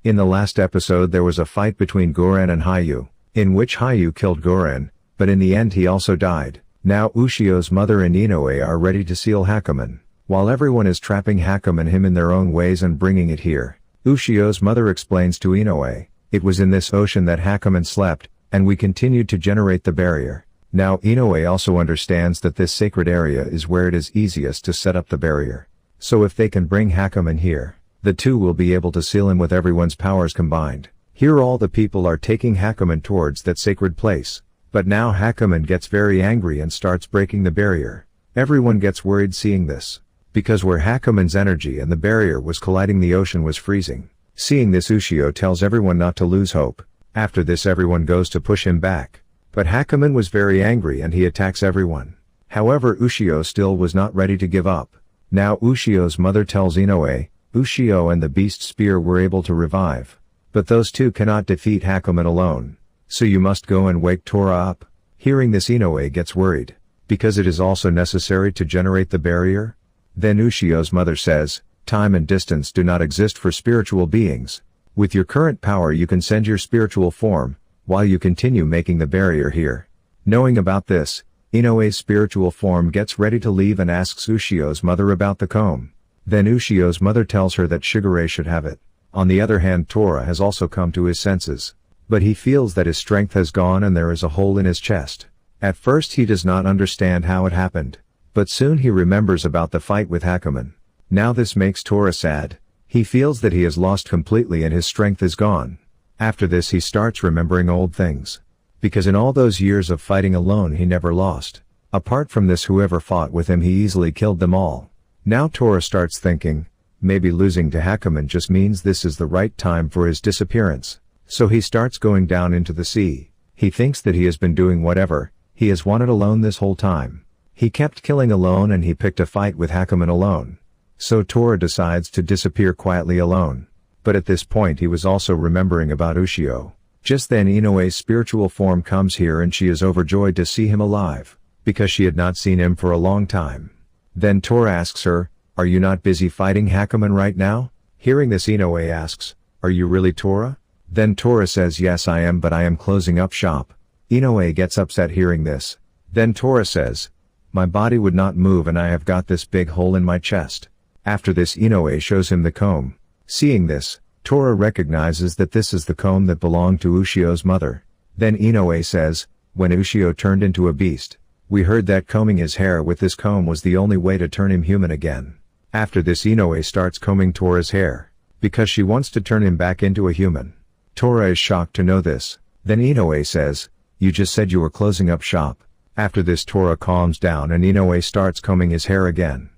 In the last episode there was a fight between Goren and Hayu, in which Hayu killed Goren, but in the end he also died. Now Ushio's mother and Inoue are ready to seal Hakumen. While everyone is trapping Hakumen him in their own ways and bringing it here, Ushio's mother explains to Inoue, "It was in this ocean that Hakumen slept, and we continued to generate the barrier." Now Inoue also understands that this sacred area is where it is easiest to set up the barrier. So if they can bring Hakumen here, the two will be able to seal him with everyone's powers combined. Here all the people are taking Hakumen towards that sacred place. But now Hakumen gets very angry and starts breaking the barrier. Everyone gets worried seeing this, because where Hakumen's energy and the barrier was colliding the ocean was freezing. Seeing this Ushio tells everyone not to lose hope. After this everyone goes to push him back. But Hakumen was very angry and he attacks everyone. However Ushio still was not ready to give up. Now Ushio's mother tells Inoue, Ushio and the beast spear were able to revive. But those two cannot defeat Hakumen alone. So you must go and wake Tora up. Hearing this Inoue gets worried, because it is also necessary to generate the barrier. Then Ushio's mother says, time and distance do not exist for spiritual beings. With your current power you can send your spiritual form, while you continue making the barrier here. Knowing about this, Inoue's spiritual form gets ready to leave and asks Ushio's mother about the comb. Then Ushio's mother tells her that Shigure should have it. On the other hand Tora has also come to his senses. But he feels that his strength has gone and there is a hole in his chest. At first he does not understand how it happened. But soon he remembers about the fight with Hakumen. Now this makes Tora sad. He feels that he has lost completely and his strength is gone. After this he starts remembering old things. Because in all those years of fighting alone he never lost. Apart from this whoever fought with him he easily killed them all. Now Tora starts thinking, maybe losing to Hakumen just means this is the right time for his disappearance. So he starts going down into the sea. He thinks that he has been doing whatever he has wanted alone this whole time. He kept killing alone and he picked a fight with Hakumen alone. So Tora decides to disappear quietly alone. But at this point he was also remembering about Ushio. Just then Inoue's spiritual form comes here and she is overjoyed to see him alive, because she had not seen him for a long time. Then Tora asks her, are you not busy fighting Hakumen right now? Hearing this Inoue asks, are you really Tora? Then Tora says yes I am but I am closing up shop. Inoue gets upset hearing this. Then Tora says, my body would not move and I have got this big hole in my chest. After this Inoue shows him the comb. Seeing this, Tora recognizes that this is the comb that belonged to Ushio's mother. Then Inoue says, when Ushio turned into a beast, we heard that combing his hair with this comb was the only way to turn him human again. After this Inoue starts combing Tora's hair, because she wants to turn him back into a human. Tora is shocked to know this. Then Inoue says, you just said you were closing up shop. After this Tora calms down and Inoue starts combing his hair again.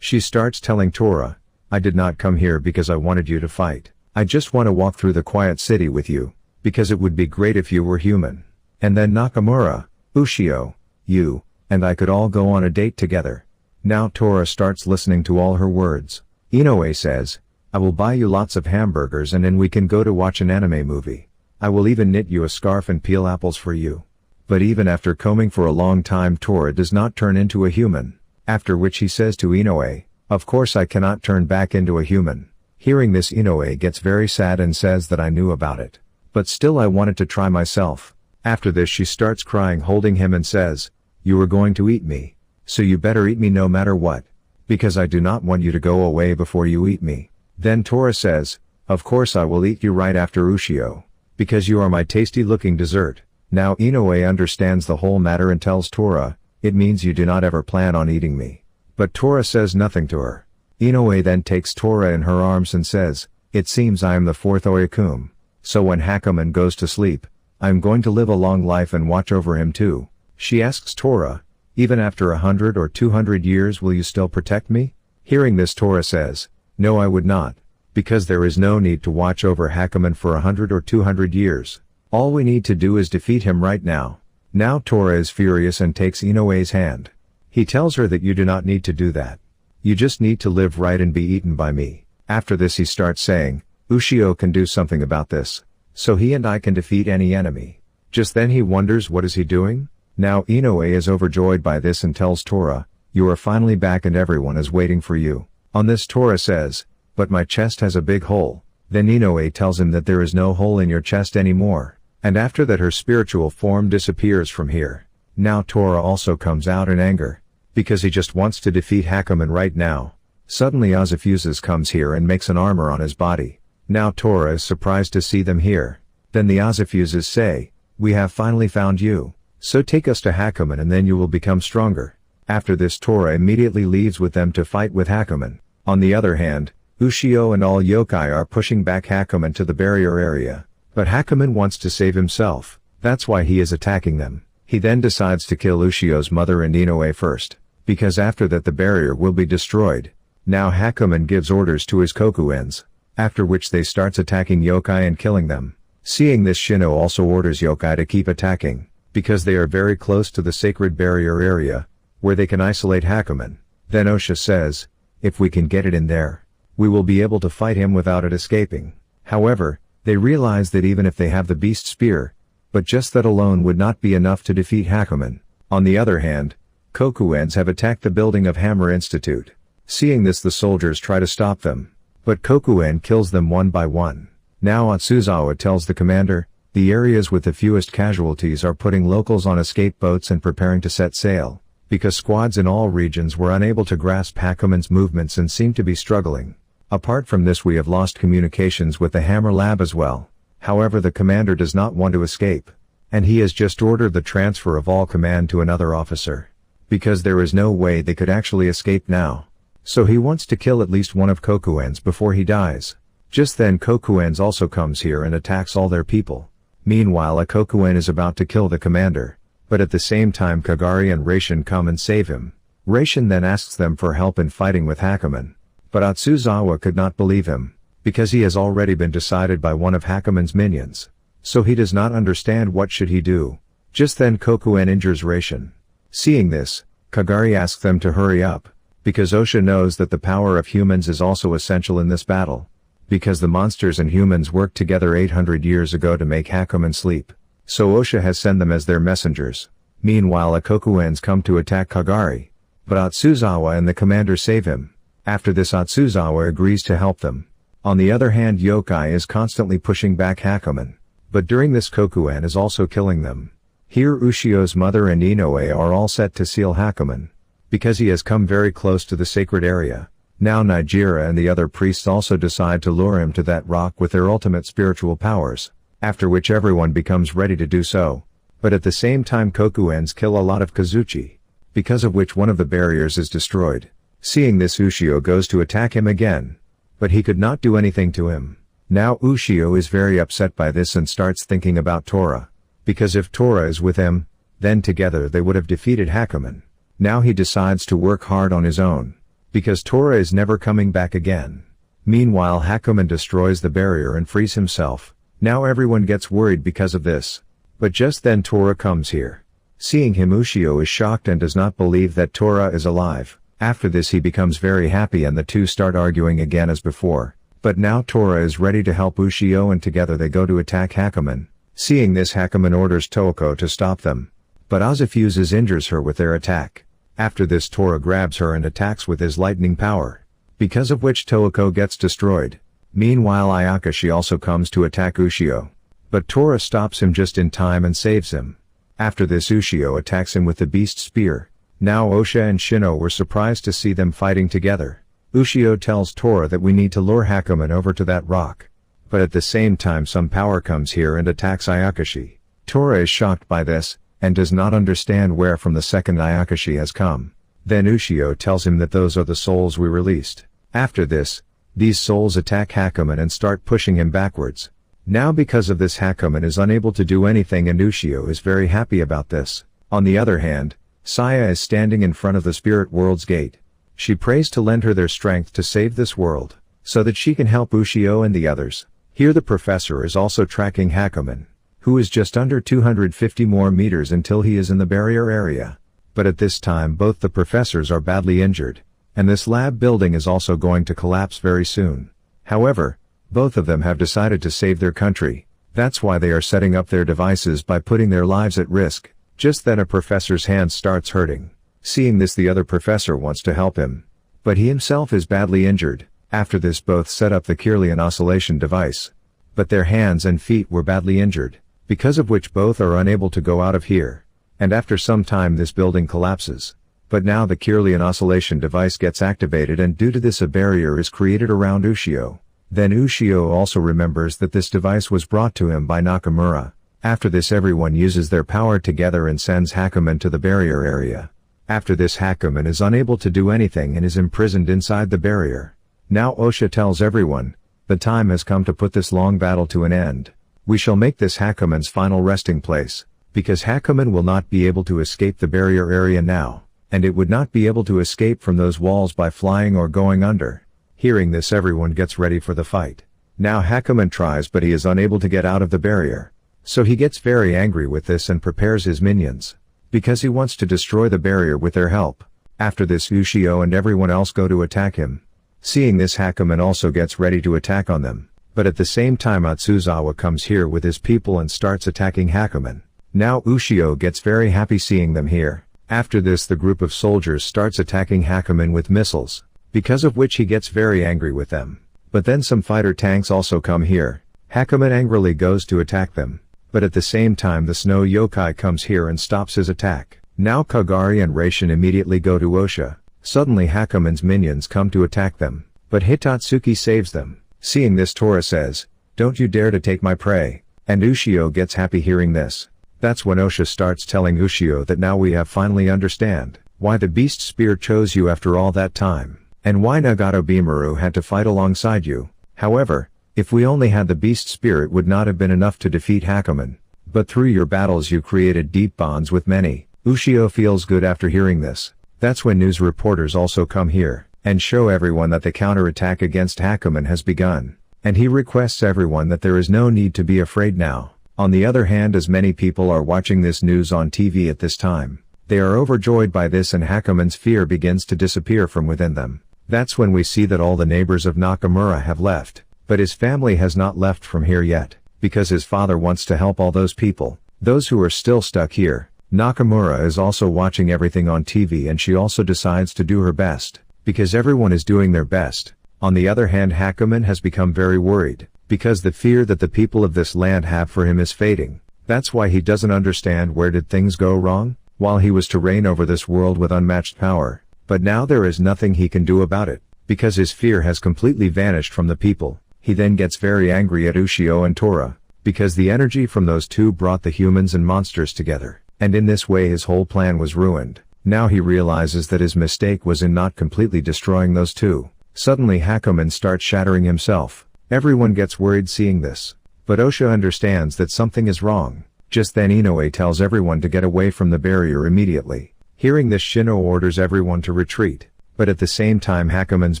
She starts telling Tora, I did not come here because I wanted you to fight. I just want to walk through the quiet city with you, because it would be great if you were human. And then Nakamura, Ushio, you, and I could all go on a date together. Now Tora starts listening to all her words. Inoue says, I will buy you lots of hamburgers and then we can go to watch an anime movie. I will even knit you a scarf and peel apples for you. But even after combing for a long time Tora does not turn into a human. After which he says to Inoue, of course I cannot turn back into a human. Hearing this Inoue gets very sad and says that I knew about it. But still I wanted to try myself. After this she starts crying holding him and says, you are going to eat me. So you better eat me no matter what. Because I do not want you to go away before you eat me. Then Tora says, of course I will eat you right after Ushio. Because you are my tasty looking dessert. Now Inoue understands the whole matter and tells Tora, it means you do not ever plan on eating me. But Tora says nothing to her. Inoue then takes Tora in her arms and says, it seems I am the fourth Oyakum. So when Hakumen goes to sleep, I am going to live a long life and watch over him too. She asks Tora, even after 100 or 200 years will you still protect me? Hearing this Tora says, no I would not. Because there is no need to watch over Hakumen for 100 or 200 years. All we need to do is defeat him right now. Now Tora is furious and takes Inoue's hand. He tells her that you do not need to do that. You just need to live right and be eaten by me. After this he starts saying, Ushio can do something about this. So he and I can defeat any enemy. Just then he wonders what is he doing? Now Inoue is overjoyed by this and tells Tora, you are finally back and everyone is waiting for you. On this Tora says, but my chest has a big hole. Then Inoue tells him that there is no hole in your chest anymore, and after that her spiritual form disappears from here. Now Tora also comes out in anger, because he just wants to defeat Hakumen right now. Suddenly Azafuses comes here and makes an armor on his body. Now Tora is surprised to see them here. Then the Azafuses say, "We have finally found you, so take us to Hakumen and then you will become stronger." After this Tora immediately leaves with them to fight with Hakumen. On the other hand, Ushio and all yokai are pushing back Hakumen to the barrier area, but Hakumen wants to save himself, that's why he is attacking them. He then decides to kill Ushio's mother and Inoue first, because after that the barrier will be destroyed. Now Hakumen gives orders to his Kokuens, after which they starts attacking yokai and killing them. Seeing this, Shino also orders yokai to keep attacking, because they are very close to the sacred barrier area, where they can isolate Hakumen. Then Osha says, "If we can get it in there, we will be able to fight him without it escaping." However, they realize that even if they have the beast spear, but just that alone would not be enough to defeat Hakumen. On the other hand, Kokuens have attacked the building of Hammer Institute. Seeing this, the soldiers try to stop them, but Kokuen kills them one by one. Now Atsuzawa tells the commander, the areas with the fewest casualties are putting locals on escape boats and preparing to set sail, because squads in all regions were unable to grasp Hakumen's movements and seem to be struggling. Apart from this, we have lost communications with the Hammer Lab as well. However, the commander does not want to escape, and he has just ordered the transfer of all command to another officer, because there is no way they could actually escape now. So he wants to kill at least one of Kokuens before he dies. Just then Kokuens also comes here and attacks all their people. Meanwhile, a Kokuen is about to kill the commander, but at the same time Kagari and Reishin come and save him. Reishin then asks them for help in fighting with Hakumen, but Atsuzawa could not believe him, because he has already been decided by one of Hakumen's minions. So he does not understand what should he do. Just then Kokuen injures Reishin. Seeing this, Kagari asks them to hurry up, because Osha knows that the power of humans is also essential in this battle, because the monsters and humans worked together 800 years ago to make Hakumen sleep. So Osha has sent them as their messengers. Meanwhile, the Kokuens come to attack Kagari, but Atsuzawa and the commander save him. After this, Atsuzawa agrees to help them. On the other hand, yokai is constantly pushing back Hakumen, but during this Kokuen is also killing them. Here Ushio's mother and Inoue are all set to seal Hakumen, because he has come very close to the sacred area. Now Nigeria and the other priests also decide to lure him to that rock with their ultimate spiritual powers, after which everyone becomes ready to do so. But at the same time Kokuens kill a lot of Kazuchi, because of which one of the barriers is destroyed. Seeing this, Ushio goes to attack him again, but he could not do anything to him. Now Ushio is very upset by this and starts thinking about Tora, because if Tora is with him, then together they would have defeated Hakumen. Now he decides to work hard on his own, because Tora is never coming back again. Meanwhile, Hakumen destroys the barrier and frees himself. Now everyone gets worried because of this. But just then Tora comes here. Seeing him, Ushio is shocked and does not believe that Tora is alive. After this he becomes very happy and the two start arguing again as before. But now Tora is ready to help Ushio and together they go to attack Hakumen. Seeing this, Hakumen orders Tooko to stop them, but Azafuses injures her with their attack. After this, Tora grabs her and attacks with his lightning power, because of which Tooko gets destroyed. Meanwhile, Ayakashi also comes to attack Ushio, but Tora stops him just in time and saves him. After this, Ushio attacks him with the beast spear. Now Osha and Shino were surprised to see them fighting together. Ushio tells Tora that we need to lure Hakumen over to that rock, but at the same time some power comes here and attacks Ayakashi. Tora is shocked by this, and does not understand where from the second Ayakashi has come. Then Ushio tells him that those are the souls we released. After this, these souls attack Hakumen and start pushing him backwards. Now because of this, Hakumen is unable to do anything and Ushio is very happy about this. On the other hand, Saya is standing in front of the spirit world's gate. She prays to lend her their strength to save this world, so that she can help Ushio and the others. Here the professor is also tracking Hakumen, who is just under 250 more meters until he is in the barrier area. But at this time both the professors are badly injured, and this lab building is also going to collapse very soon. However, both of them have decided to save their country. That's why they are setting up their devices by putting their lives at risk. Just then a professor's hand starts hurting. Seeing this, the other professor wants to help him, but he himself is badly injured. After this both set up the Kirlian oscillation device. But their hands and feet were badly injured, because of which both are unable to go out of here. And after some time this building collapses. But now the Kirlian oscillation device gets activated, and due to this a barrier is created around Ushio. Then Ushio also remembers that this device was brought to him by Nakamura. After this everyone uses their power together and sends Hakumen to the barrier area. After this Hakumen is unable to do anything and is imprisoned inside the barrier. Now Osha tells everyone, the time has come to put this long battle to an end. We shall make this Hakumen's final resting place, because Hakumen will not be able to escape the barrier area now, and it would not be able to escape from those walls by flying or going under. Hearing this everyone gets ready for the fight. Now Hakumen tries but he is unable to get out of the barrier. So he gets very angry with this and prepares his minions. Because he wants to destroy the barrier with their help. After this Ushio and everyone else go to attack him. Seeing this Hakumen also gets ready to attack on them. But at the same time Atsuzawa comes here with his people and starts attacking Hakumen. Now Ushio gets very happy seeing them here. After this the group of soldiers starts attacking Hakumen with missiles. Because of which he gets very angry with them. But then some fighter tanks also come here. Hakumen angrily goes to attack them. But at the same time the snow yokai comes here and stops his attack. Now Kagari and Raishin immediately go to Osha. Suddenly Hakumen's minions come to attack them. But Hitatsuki saves them. Seeing this Tora says, "Don't you dare to take my prey." And Ushio gets happy hearing this. That's when Osha starts telling Ushio that now we have finally understand why the beast spear chose you after all that time. And why Nagato Bimaru had to fight alongside you. However, if we only had the beast spear it would not have been enough to defeat Hakumen. But through your battles you created deep bonds with many. Ushio feels good after hearing this. That's when news reporters also come here, and show everyone that the counterattack against Hakumen has begun. And he requests everyone that there is no need to be afraid now. On the other hand, as many people are watching this news on TV at this time, they are overjoyed by this and Hakumen's fear begins to disappear from within them. That's when we see that all the neighbors of Nakamura have left, but his family has not left from here yet, because his father wants to help all those people, those who are still stuck here. Nakamura is also watching everything on TV and she also decides to do her best, because everyone is doing their best. On the other hand, Hakumen has become very worried, because the fear that the people of this land have for him is fading. That's why he doesn't understand where did things go wrong, while he was to reign over this world with unmatched power. But now there is nothing he can do about it, because his fear has completely vanished from the people. He then gets very angry at Ushio and Tora, because the energy from those two brought the humans and monsters together, and in this way his whole plan was ruined. Now he realizes that his mistake was in not completely destroying those two. Suddenly Hakumen starts shattering himself. Everyone gets worried seeing this. But Osha understands that something is wrong. Just then Inoue tells everyone to get away from the barrier immediately. Hearing this, Shino orders everyone to retreat. But at the same time Hakumen's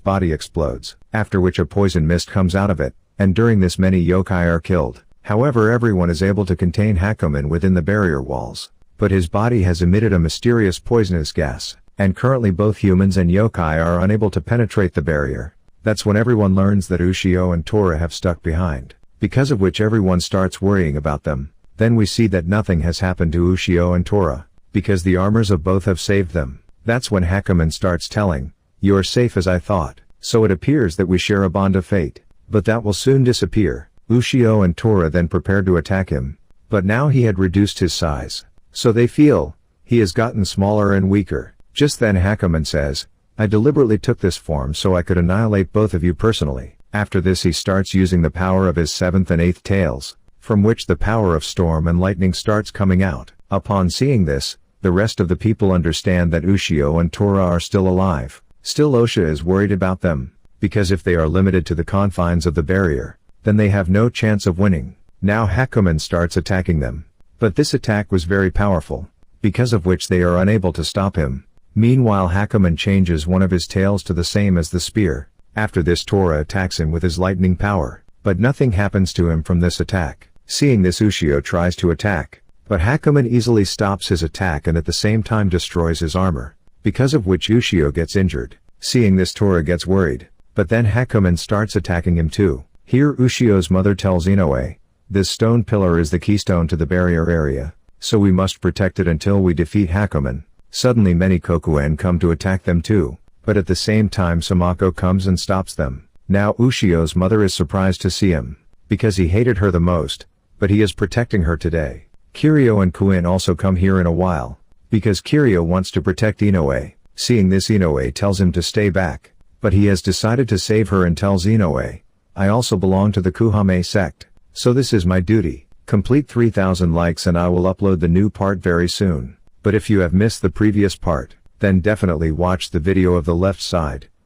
body explodes, after which a poison mist comes out of it, and during this many yokai are killed. However, everyone is able to contain Hakumen within the barrier walls. But his body has emitted a mysterious poisonous gas, and currently both humans and yokai are unable to penetrate the barrier. That's when everyone learns that Ushio and Tora have stuck behind, because of which everyone starts worrying about them. Then we see that nothing has happened to Ushio and Tora, because the armors of both have saved them. That's when Hakumen starts telling, "You are safe as I thought, so it appears that we share a bond of fate." But that will soon disappear. Ushio and Tora then prepare to attack him. But now he had reduced his size, so they feel he has gotten smaller and weaker. Just then Hakumen says, "I deliberately took this form so I could annihilate both of you personally." After this he starts using the power of his 7th and 8th tails, from which the power of storm and lightning starts coming out. Upon seeing this, the rest of the people understand that Ushio and Tora are still alive. Still Osha is worried about them, because if they are limited to the confines of the barrier, then they have no chance of winning. Now Hakumen starts attacking them. But this attack was very powerful, because of which they are unable to stop him. Meanwhile Hakumen changes one of his tails to the same as the spear. After this Tora attacks him with his lightning power, but nothing happens to him from this attack. Seeing this Ushio tries to attack, but Hakumen easily stops his attack and at the same time destroys his armor, because of which Ushio gets injured. Seeing this Tora gets worried, but then Hakumen starts attacking him too. Here Ushio's mother tells Inoue, "This stone pillar is the keystone to the barrier area, so we must protect it until we defeat Hakumen." Suddenly many Kokuen come to attack them too, but at the same time Samako comes and stops them. Now Ushio's mother is surprised to see him, because he hated her the most, but he is protecting her today. Kiryu and Kuin also come here in a while, because Kiryu wants to protect Inoue. Seeing this, Inoue tells him to stay back, but he has decided to save her and tells Inoue, I also belong to the Kuhame sect, so this is my duty. Complete 3,000 likes and I will upload the new part very soon. But if you have missed the previous part, then definitely watch the video of the left side,